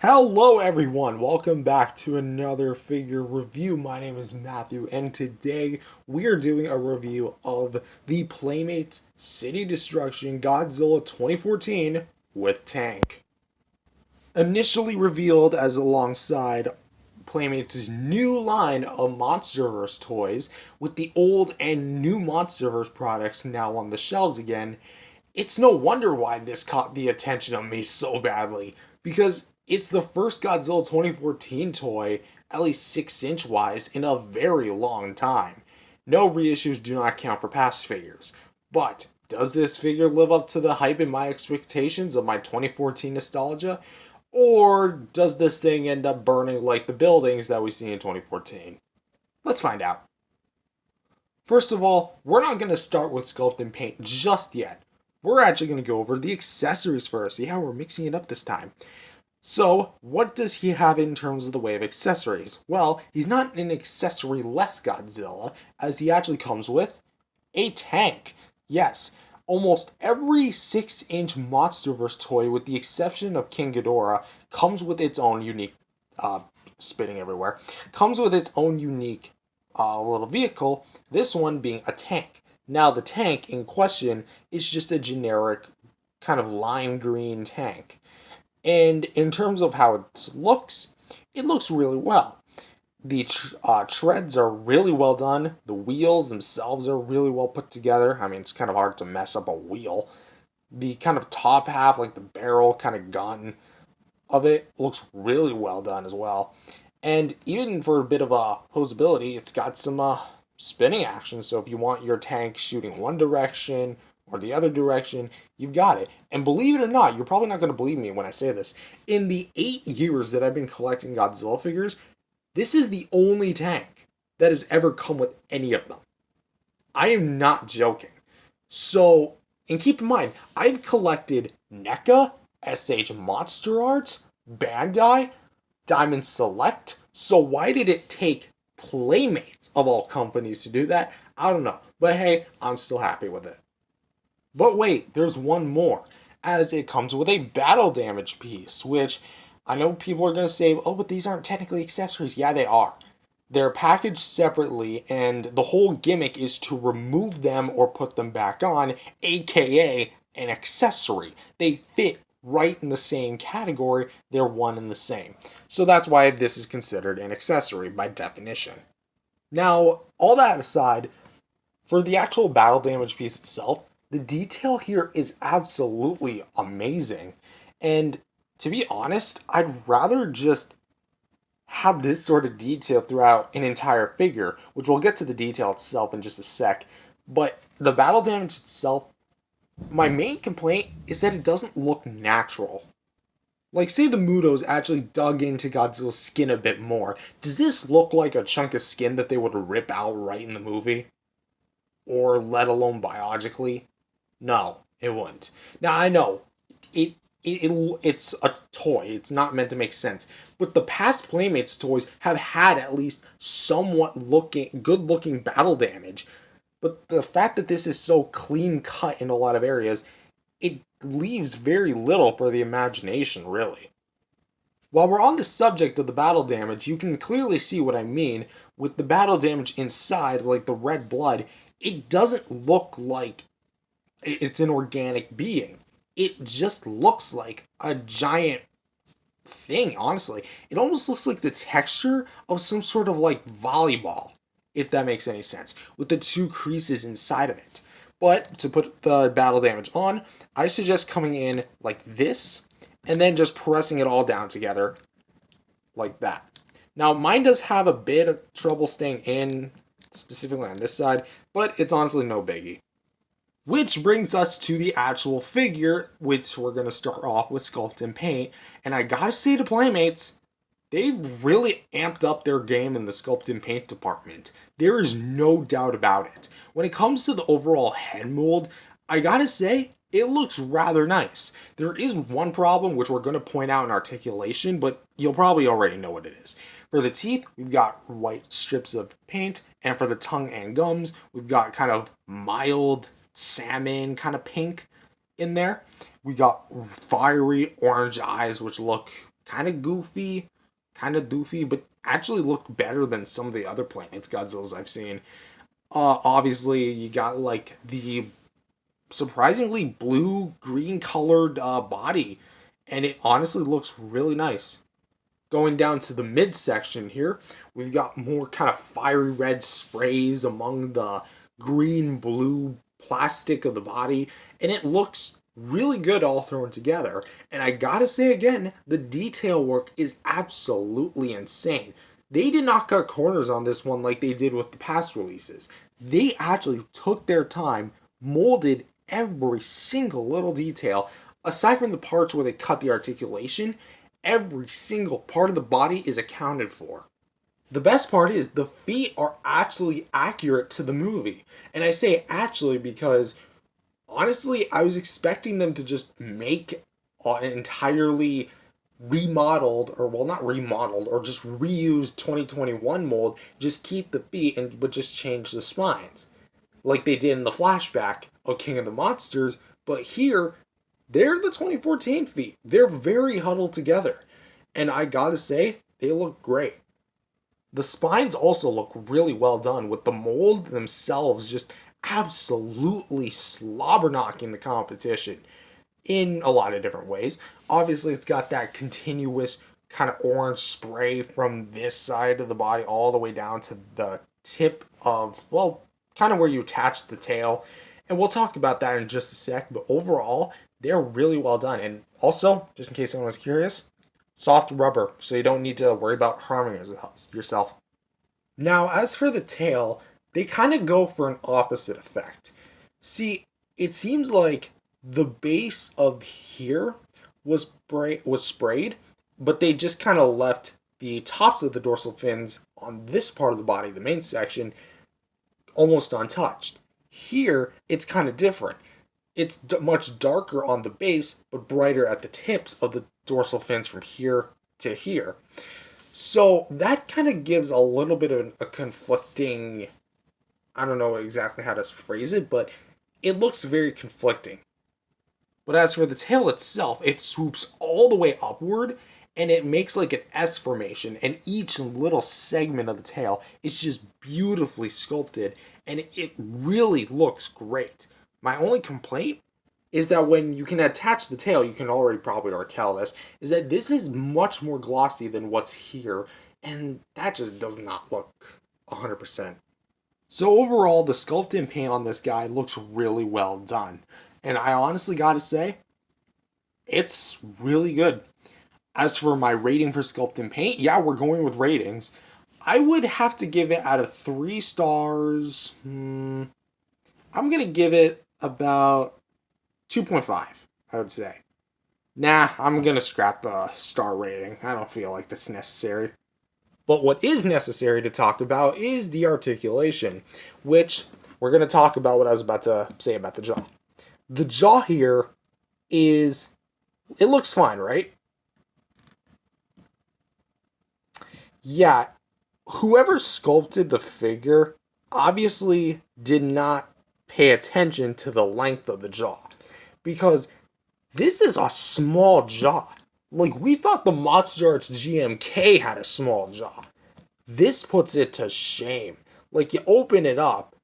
Hello everyone, welcome back to another figure review. My name is Matthew and today we are doing a review of the Playmates City Destruction Godzilla 2014 with Tank. Initially revealed as alongside Playmates' new line of MonsterVerse toys, with the old and new MonsterVerse products now on the shelves again, it's no wonder why this caught the attention of me so badly, because it's the first Godzilla 2014 toy, at least 6-inch wise, in a very long time. No reissues do not count for past figures. But does this figure live up to the hype and my expectations of my 2014 nostalgia? Or does this thing end up burning like the buildings that we see in 2014? Let's find out. First of all, we're not going to start with sculpt and paint just yet. We're actually going to go over the accessories first. See how we're mixing it up this time. So, what does he have in terms of the way of accessories? Well, he's not an accessory-less Godzilla, as he actually comes with a tank. Yes, almost every 6-inch MonsterVerse toy, with the exception of King Ghidorah, comes with its own unique, spitting everywhere, comes with its own unique little vehicle, this one being a tank. Now, the tank in question is just a generic kind of lime green tank. And in terms of how it looks really well. The treads are really well done. The wheels themselves are really well put together. I mean, it's kind of hard to mess up a wheel. The kind of top half, like the barrel kind of gun of it, looks really well done as well. And even for a bit of a posability, it's got some spinning action. So if you want your tank shooting one direction or the other direction, you've got it. And believe it or not, you're probably not going to believe me when I say this. In the 8 years that I've been collecting Godzilla figures, this is the only tank that has ever come with any of them. I am not joking. So, and keep in mind, I've collected NECA, SH Monster Arts, Bandai, Diamond Select. So why did it take Playmates, of all companies, to do that? I don't know. But hey, I'm still happy with it. But wait, there's one more, as it comes with a battle damage piece, which I know people are going to say, oh, but these aren't technically accessories. Yeah, they are. They're packaged separately, and the whole gimmick is to remove them or put them back on, aka an accessory. They fit right in the same category, they're one and the same. So that's why this is considered an accessory by definition. Now, all that aside, for the actual battle damage piece itself, the detail here is absolutely amazing. And to be honest, I'd rather just have this sort of detail throughout an entire figure, which we'll get to the detail itself in just a sec. But the battle damage itself, my main complaint is that it doesn't look natural. Like, say the Mutos actually dug into Godzilla's skin a bit more. Does this look like a chunk of skin that they would rip out right in the movie? Or let alone biologically? No, it wouldn't. Now, I know, it's a toy. It's not meant to make sense. But the past Playmates toys have had at least somewhat good looking battle damage. But the fact that this is so clean cut in a lot of areas, it leaves very little for the imagination, really. While we're on the subject of the battle damage, you can clearly see what I mean. With the battle damage inside, like the red blood, it doesn't look like it's an organic being. It just looks like a giant thing, honestly. It almost looks like the texture of some sort of like volleyball, if that makes any sense, with the two creases inside of it. But to put the battle damage on, I suggest coming in like this, and then just pressing it all down together like that. Now, mine does have a bit of trouble staying in, specifically on this side, but it's honestly no biggie. Which brings us to the actual figure, which we're going to start off with sculpt and paint. And I gotta say to Playmates, they've really amped up their game in the sculpt and paint department. There is no doubt about it. When it comes to the overall head mold, I gotta say, it looks rather nice. There is one problem, which we're going to point out in articulation, but you'll probably already know what it is. For the teeth, we've got white strips of paint, and for the tongue and gums, we've got kind of mild salmon kind of pink in there. We got fiery orange eyes, which look kind of goofy, kind of doofy, but actually look better than some of the other Playmates Godzillas I've seen. Obviously, you got like the surprisingly blue green colored body, and it honestly looks really nice. Going down to the midsection here, we've got more kind of fiery red sprays among the green blue plastic of the body, and it looks really good all thrown together. And I gotta say again, the detail work is absolutely insane. They did not cut corners on this one like they did with the past releases. They actually took their time, molded every single little detail, aside from the parts where they cut the articulation. Every single part of the body is accounted for. The best part is the feet are actually accurate to the movie. And I say actually because honestly, I was expecting them to just make an entirely remodeled, or well, not remodeled, or just reused 2021 mold, just keep the feet and but just change the spines. Like they did in the flashback of King of the Monsters, but here they're the 2014 feet. They're very huddled together. And I gotta say, they look great. The spines also look really well done, with the mold themselves just absolutely slobber knocking the competition in a lot of different ways. Obviously, it's got that continuous kind of orange spray from this side of the body all the way down to the tip of, well, kind of where you attach the tail. And we'll talk about that in just a sec, but overall, they're really well done. And also, just in case anyone's curious, soft rubber, so you don't need to worry about harming yourself. Now, as for the tail, they kind of go for an opposite effect. See, it seems like the base of here was sprayed, but they just kind of left the tops of the dorsal fins on this part of the body, the main section, almost untouched. Here, it's kind of different. It's much darker on the base, but brighter at the tips of the dorsal fins from here to here. So that kind of gives a little bit of a conflicting, I don't know exactly how to phrase it, but it looks very conflicting. But as for the tail itself, it swoops all the way upward and it makes like an S formation, and each little segment of the tail is just beautifully sculpted and it really looks great. My only complaint is that when you can attach the tail, you can probably already tell this, is that this is much more glossy than what's here, and that just does not look 100%. So overall, the sculpt and paint on this guy looks really well done. And I honestly gotta say, it's really good. As for my rating for sculpt and paint, yeah, we're going with ratings. I would have to give it out of 3 stars. I'm gonna give it about 2.5, I would say. Nah, I'm gonna scrap the star rating. I don't feel like that's necessary. But what is necessary to talk about is the articulation, which we're gonna talk about what I was about to say about the jaw. The jaw here it looks fine, right? Yeah, whoever sculpted the figure obviously did not pay attention to the length of the jaw, because this is a small jaw. Like, we thought the MonsterVerse GMK had a small jaw. This puts it to shame. Like, you open it up,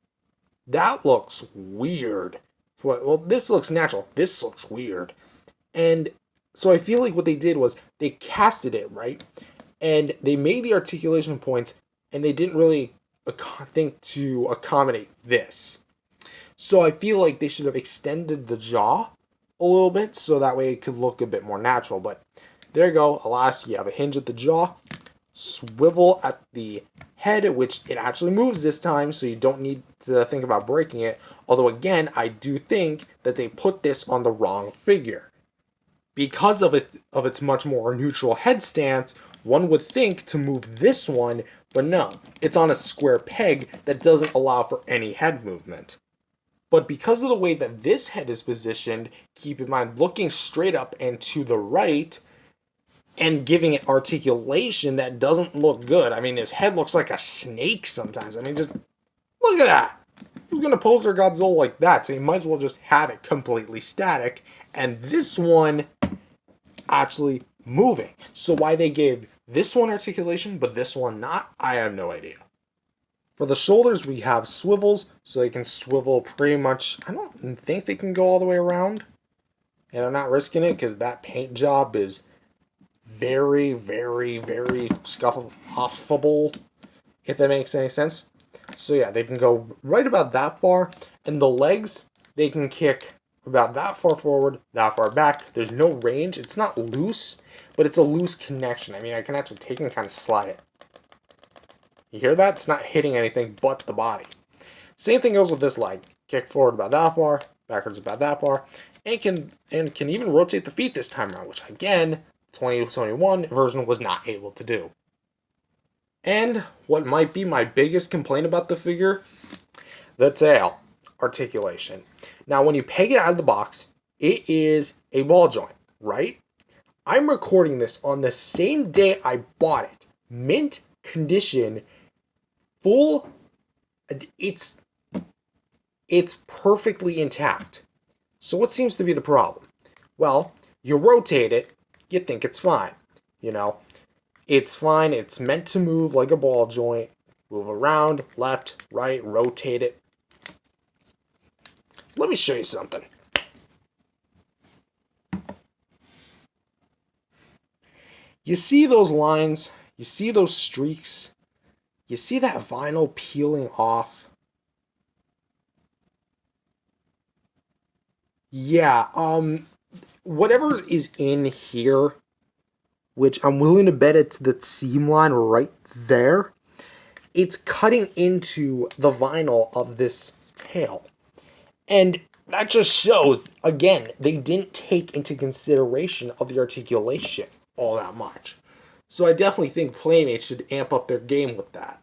that looks weird. Well, this looks natural. This looks weird. And so I feel like what they did was they casted it, right? And they made the articulation points, and they didn't really think to accommodate this. So I feel like they should have extended the jaw a little bit so that way it could look a bit more natural. But there you go. Alas, you have a hinge at the jaw, swivel at the head, which it actually moves this time, so you don't need to think about breaking it. Although again, I do think that they put this on the wrong figure. Because of its much more neutral head stance, one would think to move this one, but no, it's on a square peg that doesn't allow for any head movement. But because of the way that this head is positioned, keep in mind, looking straight up and to the right, and giving it articulation that doesn't look good. I mean, his head looks like a snake sometimes. I mean, just look at that. Who's going to pose their Godzilla like that? So you might as well just have it completely static. And this one actually moving. So why they gave this one articulation but this one not, I have no idea. For the shoulders, we have swivels, so they can swivel pretty much. I don't think they can go all the way around. And I'm not risking it because that paint job is very, very, very scuffable, if that makes any sense. So yeah, they can go right about that far. And the legs, they can kick about that far forward, that far back. There's no range. It's not loose, but it's a loose connection. I mean, I can actually take and kind of slide it. You hear that? It's not hitting anything but the body. Same thing goes with this leg. Kick forward about that far, backwards about that far, and can even rotate the feet this time around, which again, 2021 version was not able to do. And what might be my biggest complaint about the figure, the tail articulation. Now, when you peg it out of the box, it is a ball joint, right? I'm recording this on the same day I bought it. Mint condition, full. It's perfectly intact. So what seems to be the problem? Well, you rotate it, you think it's fine. You know, it's fine. It's meant to move like a ball joint. Move around, left, right, rotate it. Let me show you something. You see those lines? You see those streaks? You see that vinyl peeling off? Yeah, whatever is in here, which I'm willing to bet it's the seam line right there, it's cutting into the vinyl of this tail. And that just shows, again, they didn't take into consideration of the articulation all that much. So I definitely think Playmates should amp up their game with that.